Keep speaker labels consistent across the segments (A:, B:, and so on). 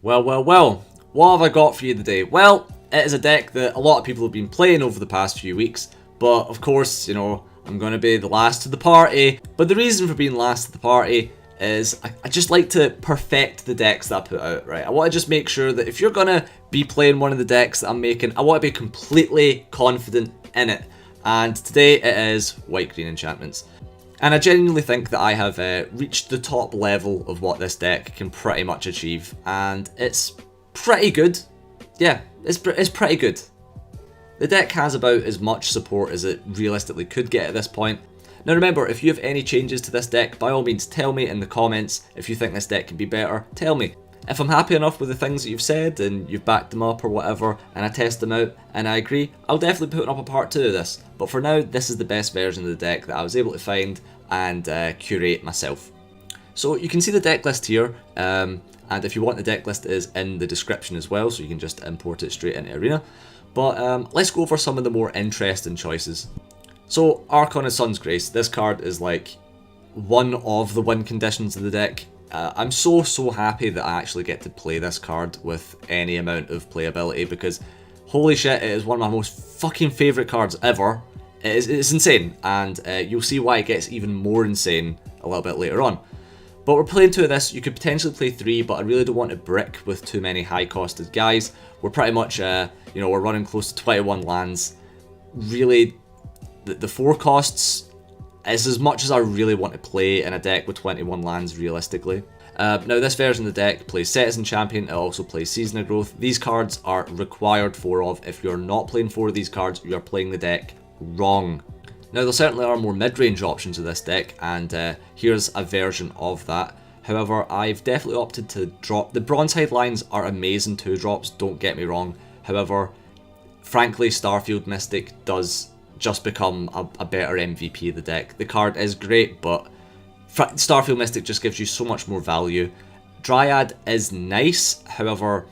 A: Well, what have I got for you today? Well, it is a deck that a lot of people have been playing over the past few weeks, but of course, you know, I'm going to be the last to the party. But the reason for being last to the party is I just like to perfect the decks that I put out, right? I want to just make sure that if you're going to be playing one of the decks that I'm making, I want to be completely confident in it. And today it is White-Green Enchantments. And I genuinely think that I have reached the top level of what this deck can pretty much achieve. And it's pretty good. Yeah, it's pretty good. The deck has about as much support as it realistically could get at this point. Now remember, if you have any changes to this deck, by all means tell me in the comments. If you think this deck can be better, tell me. If I'm happy enough with the things that you've said and you've backed them up or whatever, and I test them out and I agree, I'll definitely put up a part 2 of this. But for now, this is the best version of the deck that I was able to find and curate myself. So you can see the deck list here, and if you want, the deck list is in the description as well, so you can just import it straight into Arena. But let's go over some of the more interesting choices. So Archon is Sun's Grace. This card is like one of the win conditions of the deck. I'm so happy that I actually get to play this card with any amount of playability, because holy shit, it is one of my most fucking favourite cards ever. It's insane, and you'll see why it gets even more insane a little bit later on. But we're playing 2 of this. You could potentially play 3, but I really don't want to brick with too many high-costed guys. We're pretty much, you know, we're running close to 21 lands. Really, the 4 costs is as much as I really want to play in a deck with 21 lands realistically. Now this version of the deck plays Setessan Champion, it also plays Season of Growth. These cards are required 4 of. If you're not playing 4 of these cards, you are playing the deck wrong. Now there certainly are more mid-range options of this deck, and here's a version of that. However, I've definitely opted to drop. The Bronzehide lines are amazing 2-drops, don't get me wrong. However, frankly, Starfield Mystic does just become a better MVP of the deck. The card is great, but Starfield Mystic just gives you so much more value. Dryad is nice, however,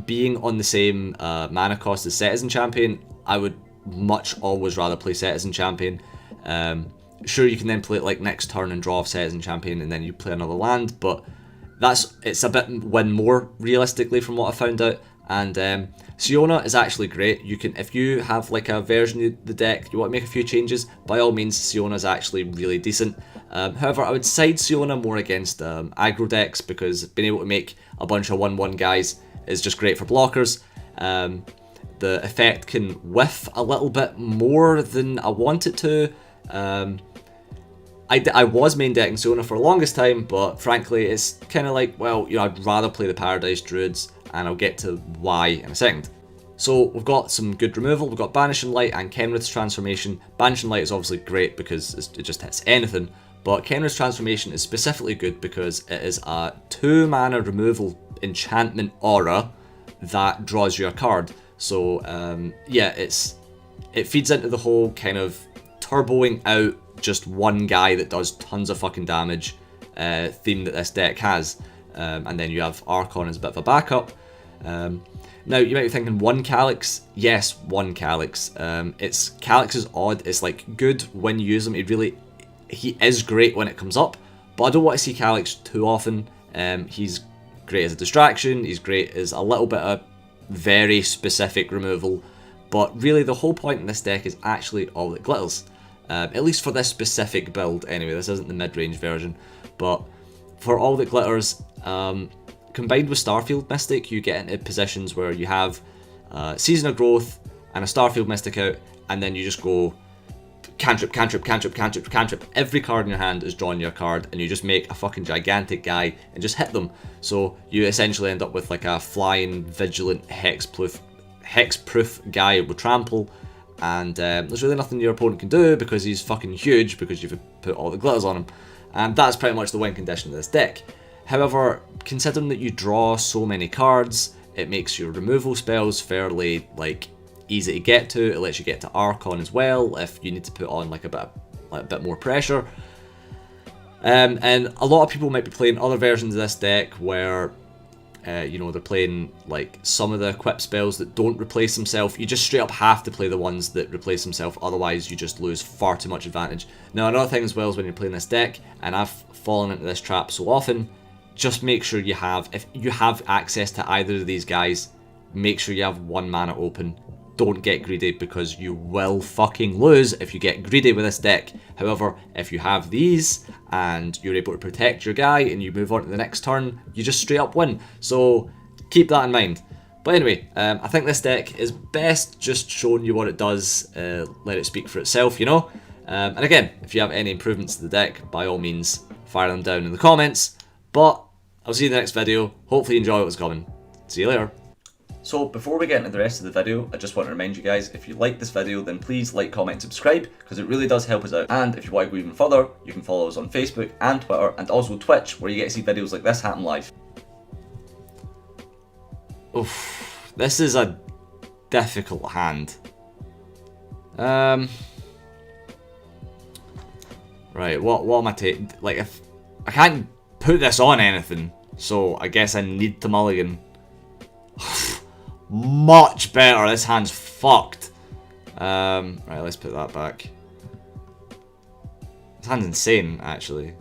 A: being on the same mana cost as Setessan Champion, I would much always rather play Setessan Champion. Sure, you can then play it like next turn and draw off Setessan Champion and then you play another land, but it's a bit win more realistically from what I found out. And Siona is actually great. You can, if you have like a version of the deck you want to make a few changes, by all means Siona is actually really decent. However, I would side Siona more against aggro decks, because being able to make a bunch of 1/1 guys is just great for blockers. The effect can whiff a little bit more than I want it to. I was main decking Siona for the longest time, but frankly it's kind of like, well, you know, I'd rather play the Paradise Druids, and I'll get to why in a second. So we've got some good removal. We've got Banishing Light and Kenrith's Transformation. Banishing Light is obviously great because it just hits anything, but Kenrith's Transformation is specifically good because it is a 2-mana removal enchantment aura that draws you a card. So yeah, it feeds into the whole kind of turboing out just one guy that does tons of fucking damage theme that this deck has. And then you have Archon as a bit of a backup. Now you might be thinking 1 Calix. Yes, 1 Calix. Calix is odd. It's like good when you use him. He is great when it comes up, but I don't want to see Calix too often. He's great as a distraction. He's great as a little bit of very specific removal, but really the whole point in this deck is actually all that glitters. At least for this specific build anyway. This isn't the mid-range version, but for all that glitters, combined with Starfield Mystic, you get into positions where you have Season of Growth and a Starfield Mystic out, and then you just go cantrip, cantrip, cantrip, cantrip, cantrip. Every card in your hand is drawing your card, and you just make a fucking gigantic guy and just hit them. So you essentially end up with like a flying, vigilant, hexproof guy with trample, and there's really nothing your opponent can do because he's fucking huge, because you've put all the glitters on him. And that's pretty much the win condition of this deck. However, considering that you draw so many cards, it makes your removal spells fairly like easy to get to. It lets you get to Archon as well if you need to put on like a bit more pressure. And a lot of people might be playing other versions of this deck where you know, they're playing like some of the equip spells that don't replace themselves. You just straight up have to play the ones that replace themselves, otherwise you just lose far too much advantage. Now another thing as well is when you're playing this deck, and I've fallen into this trap so often, just make sure you have, if you have access to either of these guys, make sure you have 1 mana open. Don't get greedy, because you will fucking lose if you get greedy with this deck. However, if you have these and you're able to protect your guy and you move on to the next turn, you just straight up win. So keep that in mind. But anyway, I think this deck is best just showing you what it does, let it speak for itself, you know? And again, if you have any improvements to the deck, by all means, fire them down in the comments. But I'll see you in the next video. Hopefully you enjoy what's coming. See you later. So before we get into the rest of the video, I just want to remind you guys, if you like this video, then please like, comment, and subscribe, because it really does help us out. And if you want to go even further, you can follow us on Facebook and Twitter, and also Twitch, where you get to see videos like this happen live. Oof, this is a difficult hand. Right, what am I taking? Like, if I can't put this on anything, so I guess I need to mulligan. Much better. This hand's fucked. Right, let's put that back. This hand's insane, actually.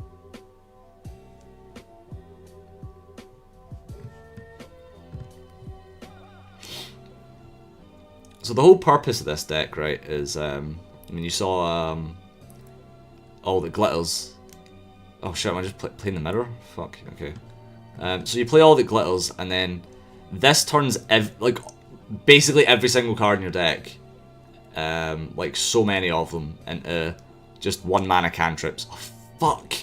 A: So the whole purpose of this deck, right, is, I mean, you saw all the glitters. Oh shit, am I just playing the mirror? Fuck, okay. So you play all the glitters, and then this turns like basically every single card in your deck, like so many of them, into just 1 mana cantrips. Oh fuck!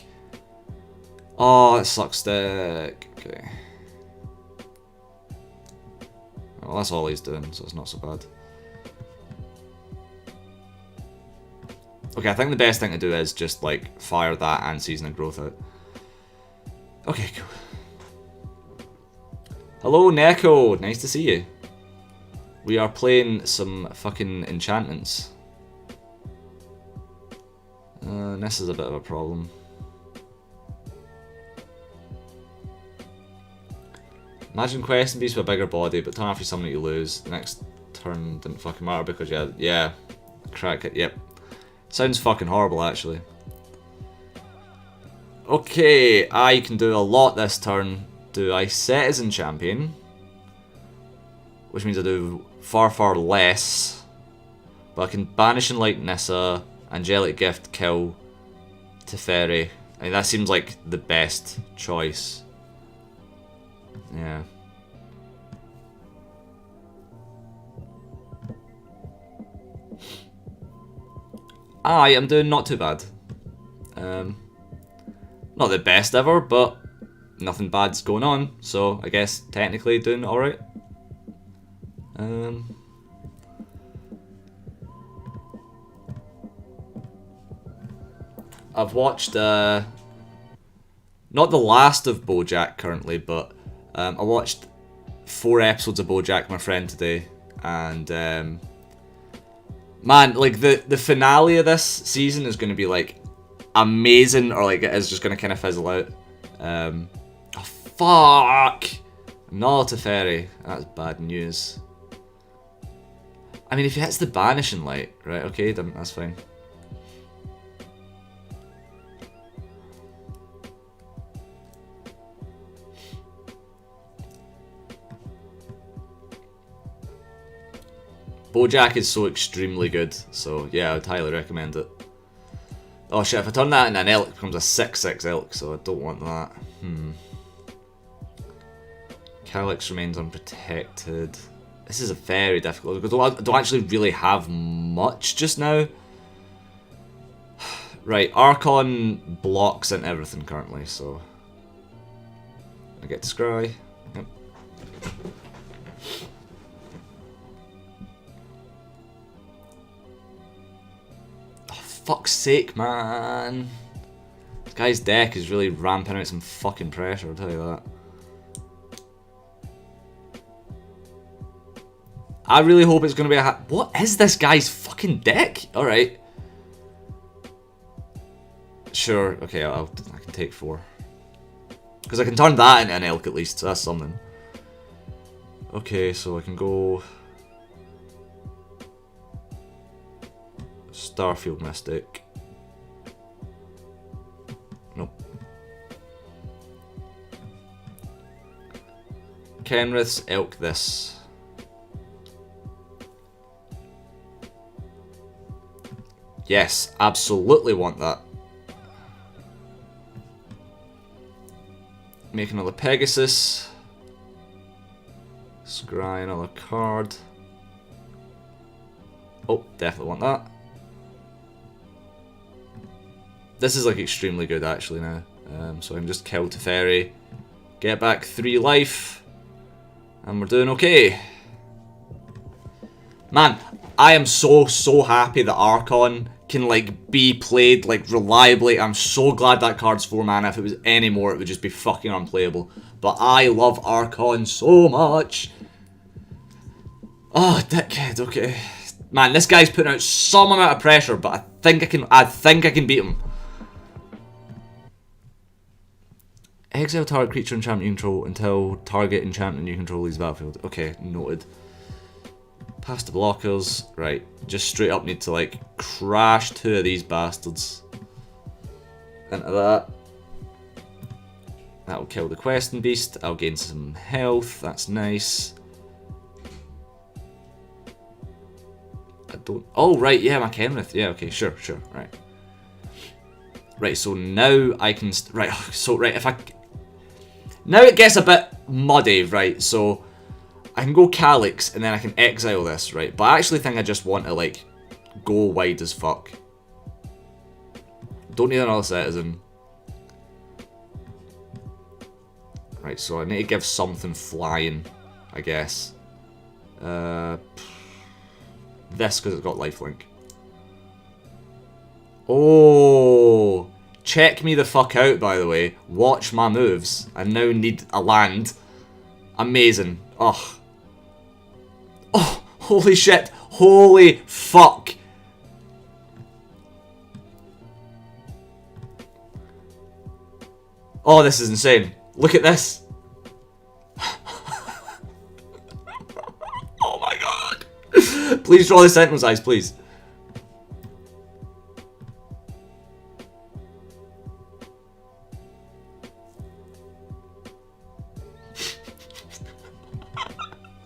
A: Oh, it sucks deck. Okay. Well, that's all he's doing, so it's not so bad. Okay, I think the best thing to do is just like fire that and Season of Growth out. Okay, cool. Hello, Neko. Nice to see you. We are playing some fucking enchantments. This is a bit of a problem. Imagine Questing Beast with a bigger body, but turn after somebody you lose. The next turn didn't fucking matter because yeah, crack it, yep. Sounds fucking horrible, actually. Okay, I can do a lot this turn. Do I Setessan Champion? Which means I do far less. But I can Banishing Light Nissa, Angelic Gift, kill Teferi. I mean, that seems like the best choice. Yeah. I am doing not too bad. Not the best ever, but nothing bad's going on, so I guess technically doing alright. I've watched, not the last of BoJack currently, but I watched 4 episodes of BoJack with my friend today, and man, like the finale of this season is going to be like amazing, or like it is just going to kind of fizzle out. Oh fuck! No Teferi, that's bad news. I mean, if he hits the Banishing Light, right? Okay, then that's fine. BoJack is so extremely good, so yeah, I would highly recommend it. Oh shit, if I turn that into an elk, it becomes a 6/6 elk, so I don't want that. Calix remains unprotected. This is a very difficult, because I don't actually really have much just now. Right, Archon blocks and everything currently, so I get to scry. Yep. Fuck's sake, man. This guy's deck is really ramping out some fucking pressure, I'll tell you that. I really hope it's going to be a what is this guy's fucking deck? Alright. Sure, okay, I can take 4. Because I can turn that into an elk at least, so that's something. Okay, so I can go Starfield Mystic. Nope. Kenriths, elk this. Yes, absolutely want that. Make another Pegasus. Scry another card. Oh, definitely want that. This is like extremely good actually now. So I can just kill Teferi, get back 3 life, and we're doing okay. Man, I am so happy that Archon can like be played like reliably. I'm so glad that card's 4 mana. If it was any more, it would just be fucking unplayable. But I love Archon so much. Oh, dickhead. Okay, man, this guy's putting out some amount of pressure, but I think I can beat him. Exile target creature enchantment you control until target enchantment you control leaves the battlefield. Okay, noted. Past the blockers. Right, just straight up need to like crash 2 of these bastards into that. That'll kill the Questing Beast. I'll gain some health. That's nice. I don't... Oh, right, yeah, my Kenrith. Yeah, okay, sure, right. Right, so now I can... Right, so, right, if I... Now it gets a bit muddy, right, so... I can go Calix, and then I can exile this, right? But I actually think I just want to, like, go wide as fuck. Don't need another Setessan. Right, so I need to give something flying, I guess. This, because it's got lifelink. Oh! Check me the fuck out, by the way. Watch my moves. I now need a land. Amazing. Oh. Oh, holy shit. Holy fuck. Oh, this is insane. Look at this. Oh my god. Please draw the Sentinel's eyes, please.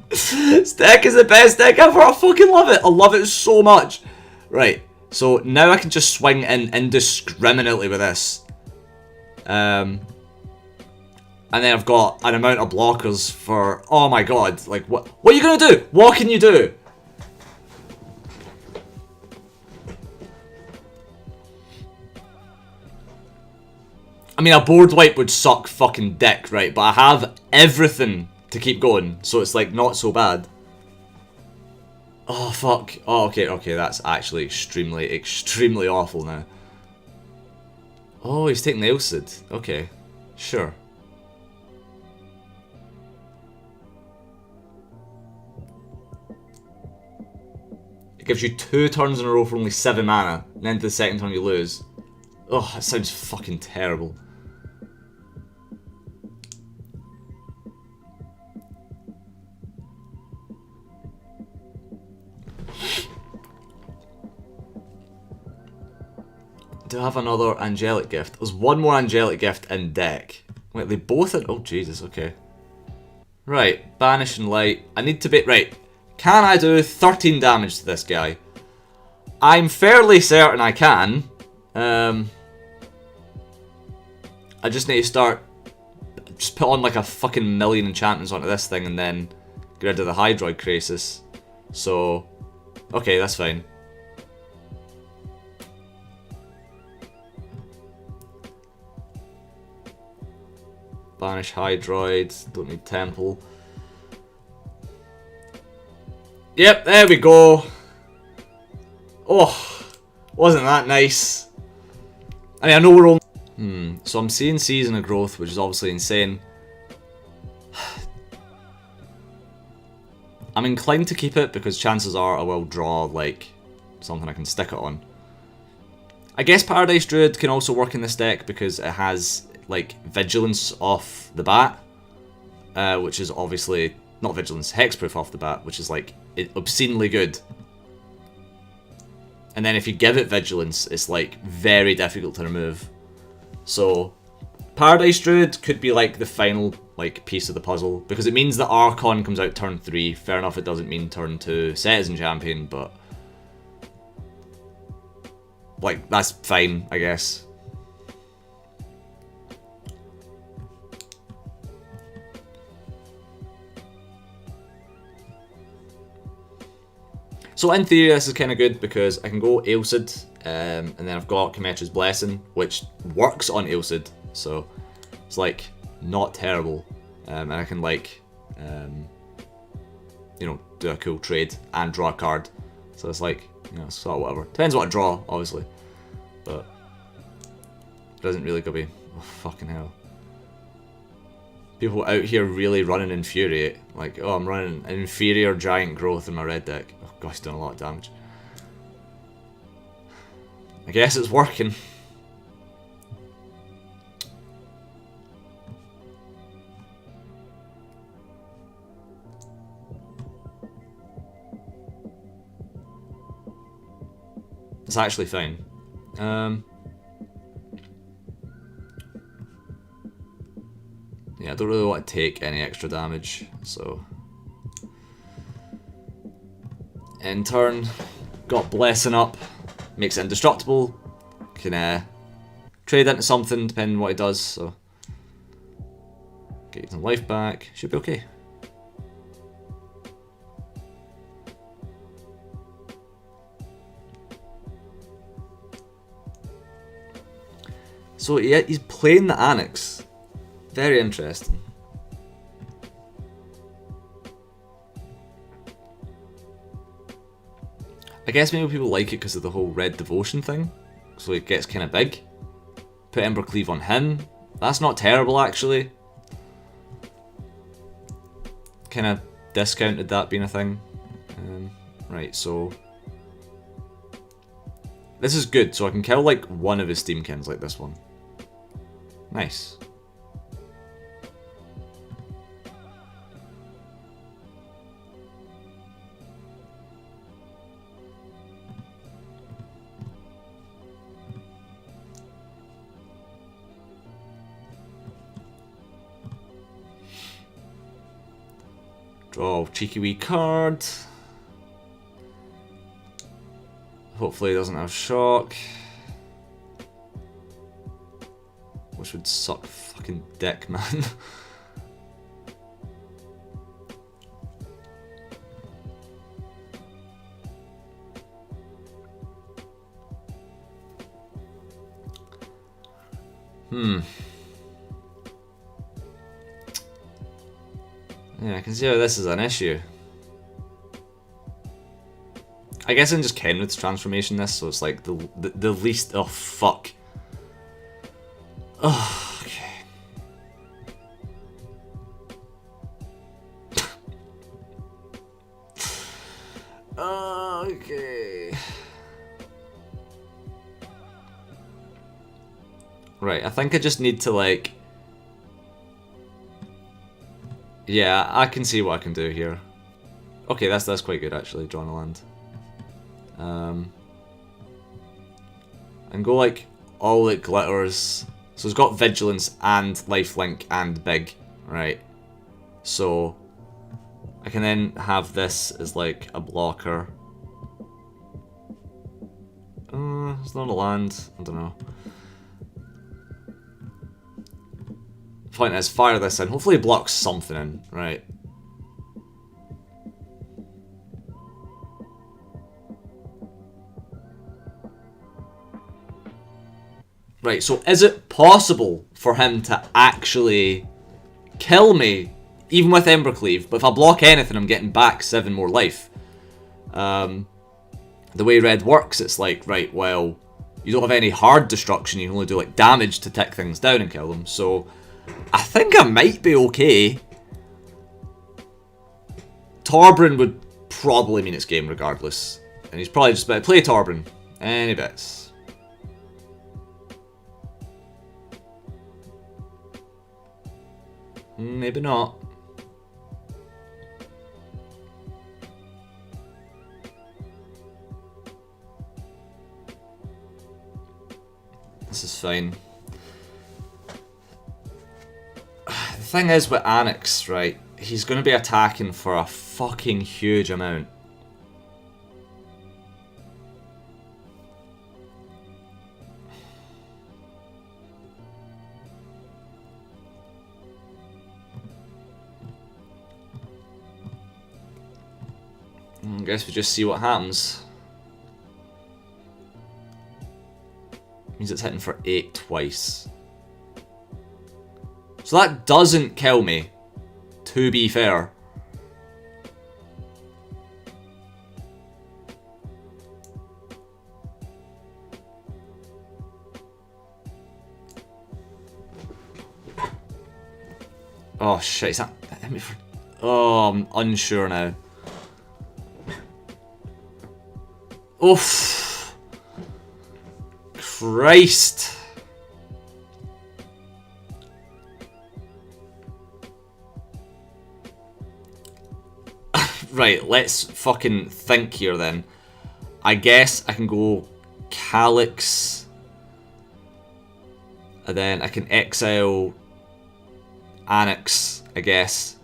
A: This deck is the best deck ever. I fucking love it. I love it so much. Right. So now I can just swing in indiscriminately with this. And then I've got an amount of blockers for... Oh my god. Like, what are you going to do? What can you do? I mean, a board wipe would suck fucking dick, right? But I have everything to keep going, so it's like not so bad. Oh fuck. Oh okay, that's actually extremely awful now. Oh, he's taking the Alseid. Okay, sure. It gives you 2 turns in a row for only 7 mana, and then to the second turn you lose. Oh, that sounds fucking terrible. Do I have another Angelic Gift? There's one more Angelic Gift in deck. Wait, they both are... Oh, Jesus, okay. Right, Banishing Light. I need to be... Right, can I do 13 damage to this guy? I'm fairly certain I can. I just need to start... Just put on like a fucking million enchantments onto this thing and then get rid of the Hydroid Crisis. So... Okay, that's fine. Banish Hydroid, don't need Temple. Yep, there we go. Oh, wasn't that nice? I mean, I know we're only... So I'm seeing Season of Growth, which is obviously insane. I'm inclined to keep it because chances are I will draw, like, something I can stick it on. I guess Paradise Druid can also work in this deck because it has... like Vigilance off the bat, which is obviously not Vigilance, Hexproof off the bat, which is like obscenely good. And then if you give it Vigilance, it's like very difficult to remove. So Paradise Druid could be like the final like piece of the puzzle, because it means that Archon comes out turn 3. Fair enough, it doesn't mean turn 2 Setessan Champion, but like that's fine, I guess. So in theory this is kind of good because I can go Alseid, and then I've got Karametra's Blessing, which works on Alseid, so it's like not terrible, and I can like, you know, do a cool trade and draw a card. So it's like, you know, sort of whatever. Depends what I draw, obviously, but it doesn't really go be. Oh, fucking hell. People out here really running Infuriate. Like, oh, I'm running an inferior giant growth in my red deck. Oh gosh, it's doing a lot of damage. I guess it's working. It's actually fine. Yeah, I don't really want to take any extra damage, so in turn, got Blessing up, makes it indestructible, can trade into something depending on what it does, so get some life back, should be okay. So yeah, he's playing the Annex. Very interesting. I guess maybe people like it because of the whole red devotion thing, so it gets kind of big. Put Embercleave on him. That's not terrible actually. Kind of discounted that being a thing. Right, so this is good. So I can kill like one of his Steamkins, like this one. Nice. Draw a cheeky wee card. Hopefully he doesn't have shock. Which would suck fucking dick, man. Yeah, I can see how this is an issue. I guess I'm just Kenrith's transformation this, so it's like the least. Oh fuck. Oh, okay. Okay. Right, I think I just need to like. Yeah, I can see what I can do here. Okay, that's quite good actually, drawing a land. And go like all it glitters. So it's got Vigilance and Lifelink and Big, right? So I can then have this as like a blocker. It's not a land, I don't know. Point is, fire this in. Hopefully it blocks something in, right? Right, so is it possible for him to actually kill me, even with Embercleave? But if I block anything, I'm getting back 7 more life. The way red works, it's like, right, well, you don't have any hard destruction, you can only do like damage to tick things down and kill them, so I think I might be okay. Torbran would probably mean it's game regardless. And he's probably just about to play Torbran. Any bits. Maybe not. This is fine. The thing is with Annex, right, he's going to be attacking for a fucking huge amount. I guess we just see what happens. Means it's hitting for 8 twice. So that doesn't kill me, to be fair. Oh shit, is that hit me for... Oh, I'm unsure now. Oof. Christ. Right, let's fucking think here then. I guess I can go Calix. And then I can exile Annex, I guess.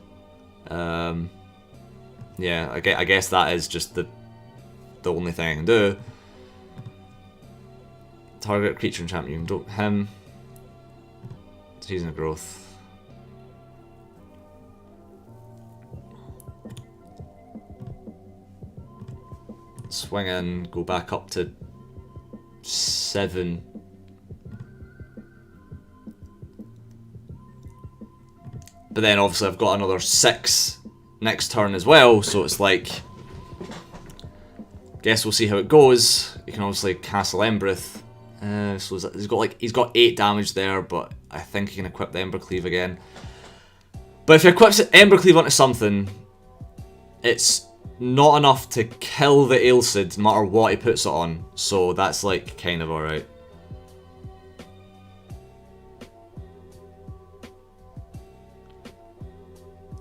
A: Yeah, I guess that is just the only thing I can do. Target creature enchantment. Don't him. Season of Growth. Swing in, go back up to 7. But then obviously I've got another 6 next turn as well, so it's like... Guess we'll see how it goes. You can obviously Castle Embereth. So he's got 8 damage there, but I think he can equip the Embercleave again. But if he equips Embercleave onto something, it's not enough to kill the Alseid no matter what he puts it on. So that's like kind of alright.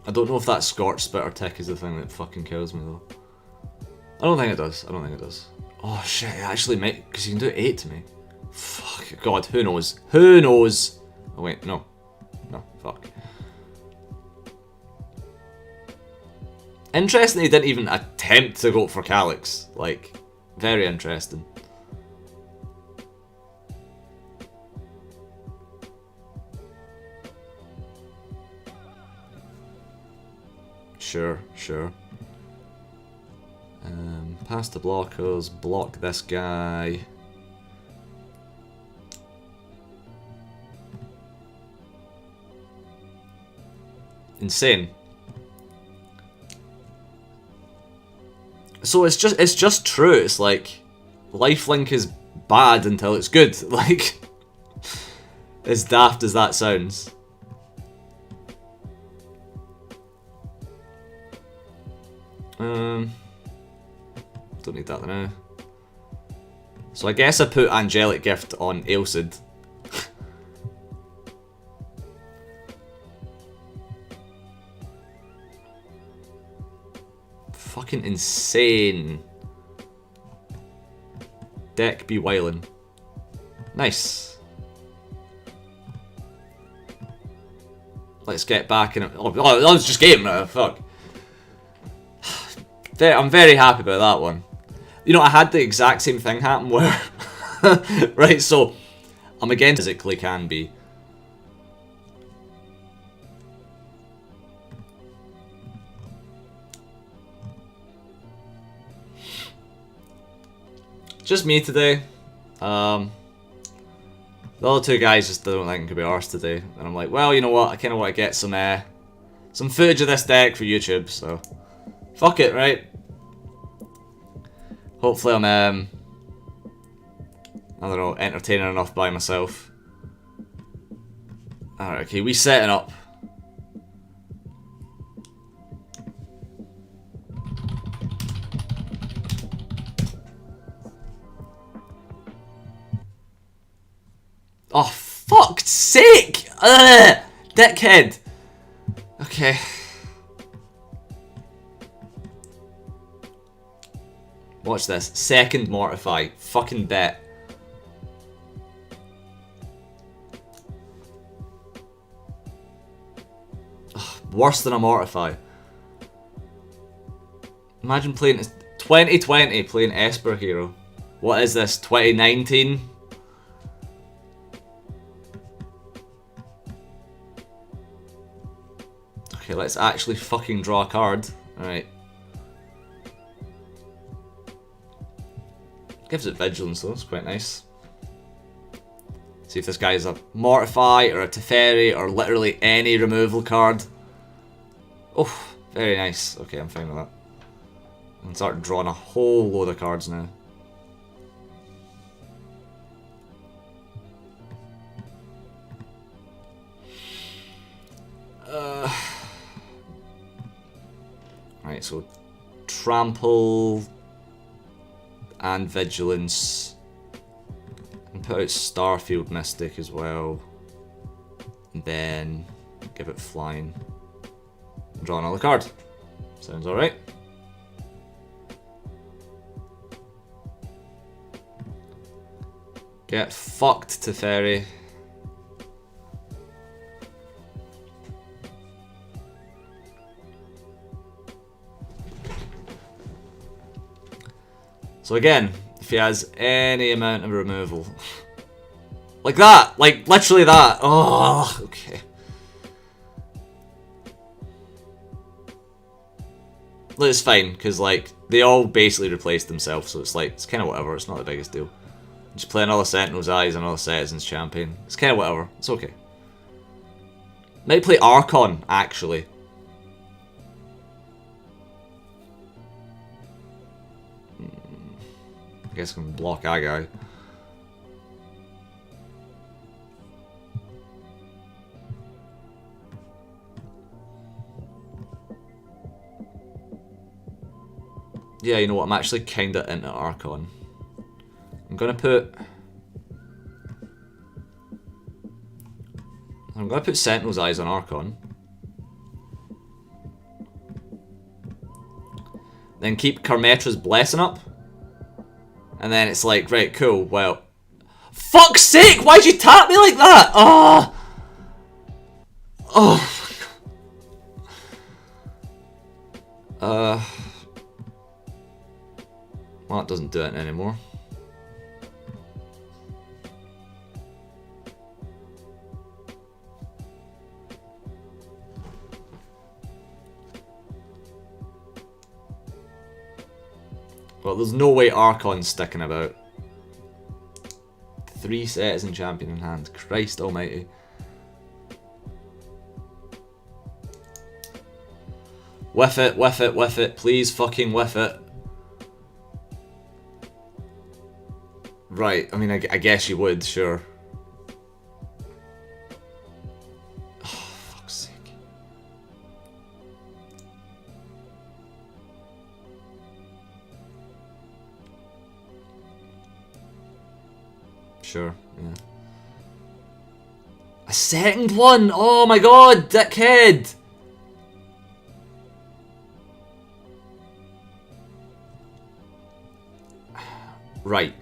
A: I don't know if that Scorch Spitter tick is the thing that fucking kills me though. I don't think it does. I don't think it does. Oh shit, it actually might, because you can do 8 to me. Fuck, God, who knows? Who knows? Oh wait, no. No, fuck. Interesting he didn't even attempt to go for Calix. Like, very interesting. Sure, sure. Past the blockers, block this guy. Insane. So it's just true. It's like lifelink is bad until it's good. Like, as daft as that sounds. Don't need that now. So I guess I put Angelic Gift on Alseid. Fucking insane. Deck be wildin'. Nice. Let's get back in. Oh, that was just game now. Fuck. I'm very happy about that one. You know, I had the exact same thing happen where... right, so... I'm again physically can be. Just me today. The other 2 guys just don't think could be arsed today. And I'm like, well, you know what? I kind of want to get some footage of this deck for YouTube, so... Fuck it, right? Hopefully I'm, I don't know, entertaining enough by myself. Alright, okay, we setting up. Oh, fuck's sake! Ugh! Dickhead! Okay. Watch this. Second Mortify. Fucking bet. Worse than a Mortify. Imagine playing 2020 playing Esper Hero. What is this? 2019? Okay, let's actually fucking draw a card. Alright. Gives it Vigilance though, it's quite nice. See if this guy's a Mortify or a Teferi or literally any removal card. Oh, very nice. Okay, I'm fine with that. I can start drawing a whole load of cards now. Right, so Trample and Vigilance. And put out Starfield Mystic as well. And then give it Flying. And draw another card. Sounds alright. Get fucked, Teferi. So again, if he has any amount of removal. Like that! Like, literally that! Oh, okay. Look, it's fine, because, like, they all basically replaced themselves, so it's like, it's kind of whatever, it's not the biggest deal. Just play another Sentinel's Eyes, another Setessan's Champion. It's kind of whatever, it's okay. Might play Archon, actually. I guess I can block that guy. Yeah, you know what, I'm actually kinda into Archon. I'm gonna put Sentinel's Eyes on Archon. Then keep Karametra's Blessing up. And then it's like, right, cool, well... Fuck's sake! Why'd you tap me like that? Oh! Oh, my God. Well, that doesn't do it anymore. Well, there's no way Archon's sticking about. 3 Setessan Champion in hand. Christ almighty. Whiff it, whiff it, whiff it. Please fucking whiff it. Right, I mean, I guess you would, sure. Oh, fuck's sake. Sure, yeah. A second one! Oh my god, dickhead! Right.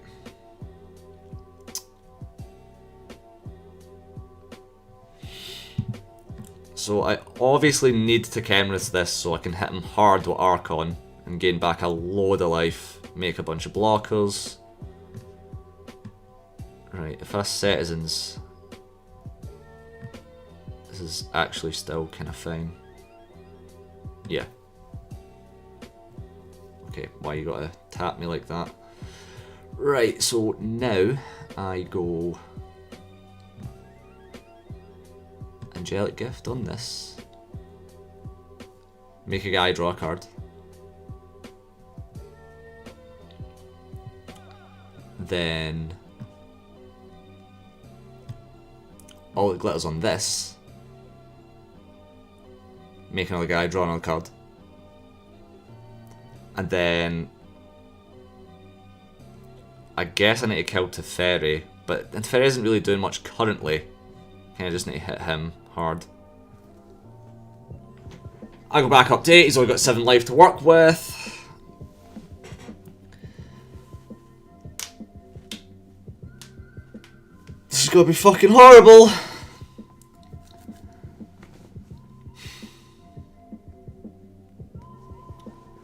A: So I obviously need to Kenrith this so I can hit him hard with Archon and gain back a load of life, make a bunch of blockers. Right, if I Setessans, this is actually still kind of fine. Yeah. Okay, why you gotta tap me like that? Right, so now I go Angelic Gift on this. Make a guy draw a card. Then all the glitters on this. Make another guy draw another card. And then I guess I need to kill Teferi, but Teferi isn't really doing much currently. Kinda just need to hit him hard. I go back up to 8, he's only got 7 life to work with. This is gonna be fucking horrible.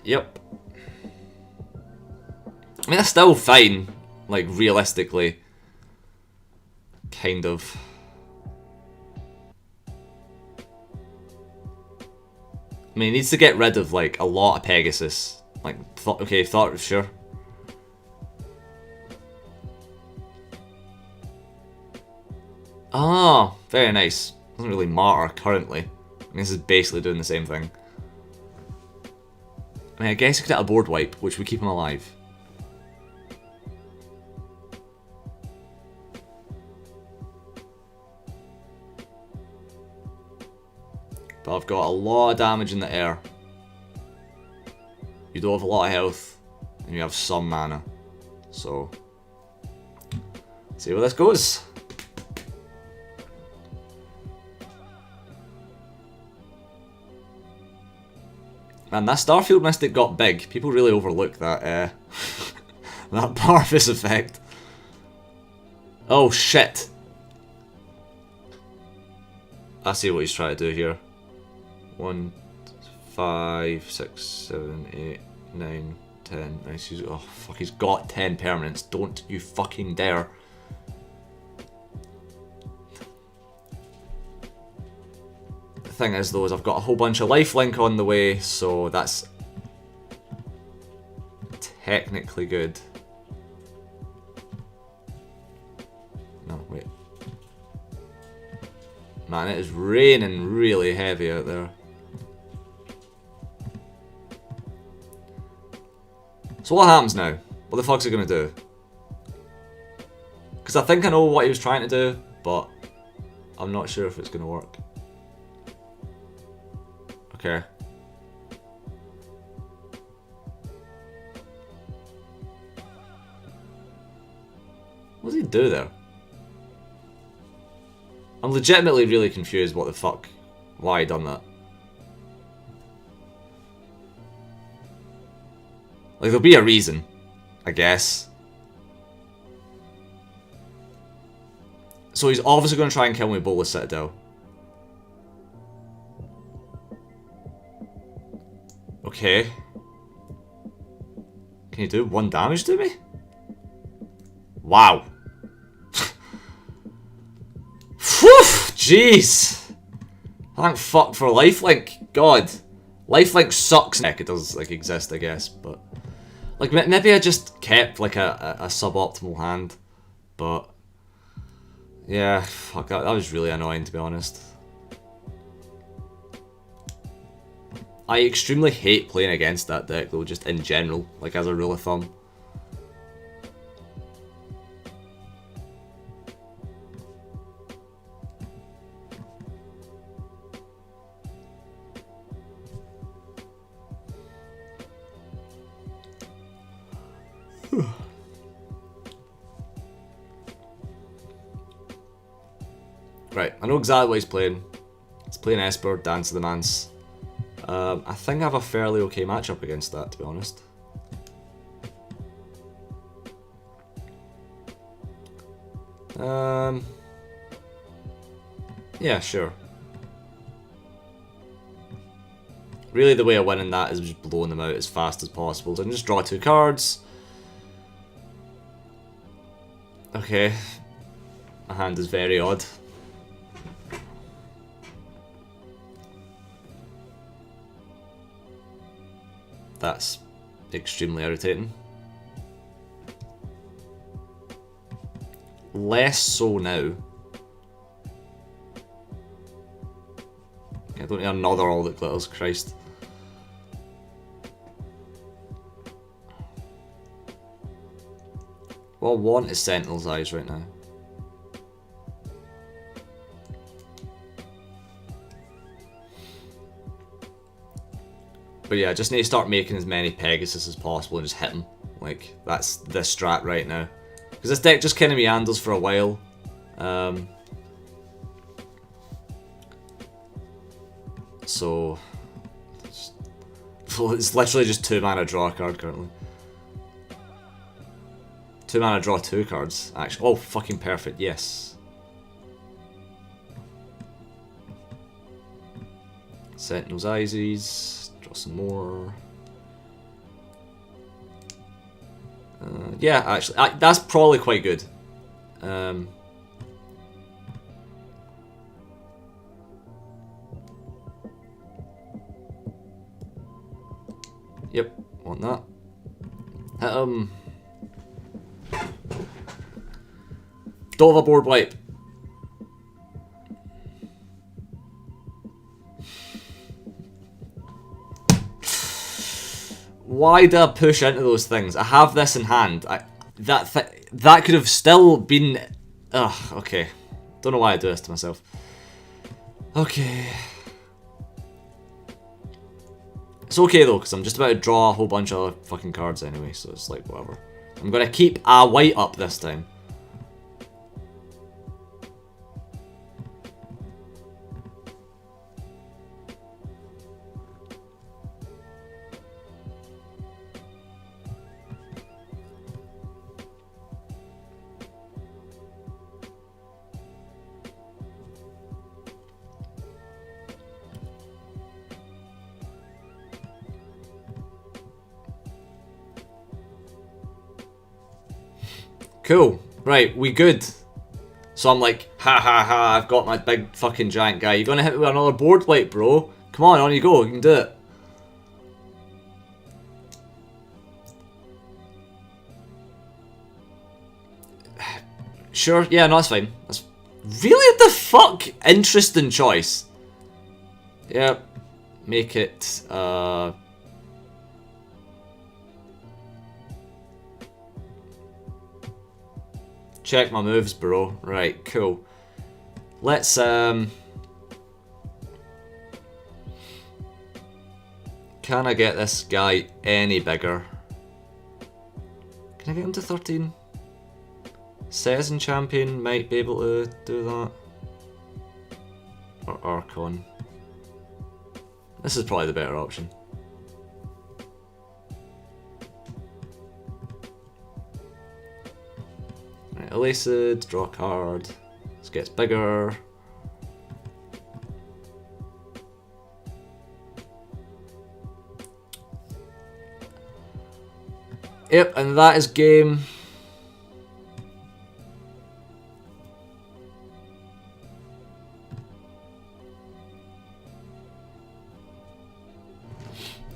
A: Yep. I mean, that's still fine. Like, realistically. Kind of. I mean, he needs to get rid of, like, a lot of Pegasus. Like, okay, thought, sure. Oh, very nice. Doesn't really matter currently. I mean, this is basically doing the same thing. I mean, I guess you could get a board wipe, which would keep him alive. But I've got a lot of damage in the air. You don't have a lot of health, and you have some mana. So, see where this goes. Man, that Starfield Mystic got big. People really overlook that that Parvis effect. Oh shit. I see what he's trying to do here. 1, 5, 6, 7, 8, 9, 10. Nice. Oh fuck, he's got 10 permanents. Don't you fucking dare. The thing is though, is I've got a whole bunch of lifelink on the way, so that's technically good. No, wait. Man, it is raining really heavy out there. So what happens now? What the fuck's he gonna do? Because I think I know what he was trying to do, but I'm not sure if it's gonna work. Okay. What does he do there? I'm legitimately really confused what the fuck, why he done that. Like, there'll be a reason, I guess. So he's obviously going to try and kill me with Bolas Citadel. Okay. Can you do 1 damage to me? Wow. Whew, jeez. Thank fuck for lifelink. God. Lifelink sucks. Heck, it does like exist, I guess, but like maybe I just kept like a suboptimal hand, but yeah, fuck, that was really annoying to be honest. I extremely hate playing against that deck though, just in general, like as a rule of thumb. Right, I know exactly what he's playing. He's playing Esper, Dance of the Manse. I think I have a fairly okay matchup against that, to be honest. Yeah, sure. Really, the way I win in that is just blowing them out as fast as possible. So I can just draw 2 cards. Okay. My hand is very odd. That's extremely irritating. Less so now. I don't need another All That Glitters, Christ. What I want is Sentinel's Eyes right now. But yeah, I just need to start making as many Pegasus as possible and just hit them. Like, that's the strat right now. Because this deck just kind of meanders for a while. So, it's literally just 2 mana draw a card currently. 2 mana draw 2 cards, actually. Oh, fucking perfect, yes. Sentinel's Eyes, draw some more. Yeah, actually, that's probably quite good. Yep, want that. Don't have a board wipe. Why did I push into those things? I have this in hand. That could have still been... Ugh, okay. Don't know why I do this to myself. Okay. It's okay though, because I'm just about to draw a whole bunch of fucking cards anyway, so it's like, whatever. I'm gonna keep a white up this time. Cool. Right, we good. So I'm like, ha ha ha, I've got my big fucking giant guy. You're gonna hit me with another board wipe, bro. Come on you go, you can do it. Sure, yeah, no, that's fine. That's really the fuck interesting choice. Yep. Make it, check my moves, bro. Right, cool. Let's, can I get this guy any bigger? Can I get him to 13? Setessan Champion might be able to do that. Or Archon. This is probably the better option. Right, Alseid, draw a card. This gets bigger. Yep, and that is game.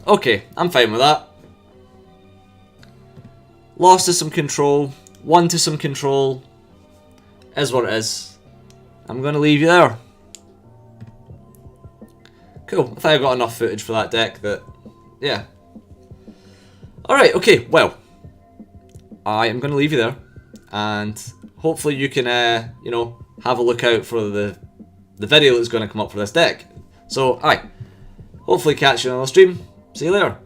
A: Okay, I'm fine with that. Lost to some control, won to some control. Is what it is. I'm going to leave you there. Cool, I think I got enough footage for that deck that, yeah. Alright, okay, well. I am going to leave you there. And hopefully you can, you know, have a look out for the video that's going to come up for this deck. So, alright. Hopefully catch you on the stream. See you later.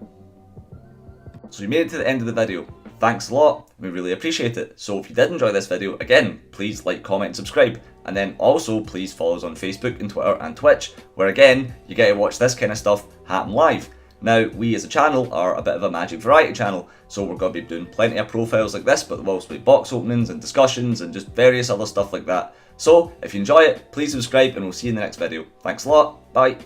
A: So you made it to the end of the video. Thanks a lot, we really appreciate it. So if you did enjoy this video, again, please like, comment and subscribe. And then also please follow us on Facebook and Twitter and Twitch, where again, you get to watch this kind of stuff happen live. Now, we as a channel are a bit of a Magic variety channel, so we're going to be doing plenty of profiles like this, but there will also be box openings and discussions and just various other stuff like that. So if you enjoy it, please subscribe and we'll see you in the next video. Thanks a lot, bye.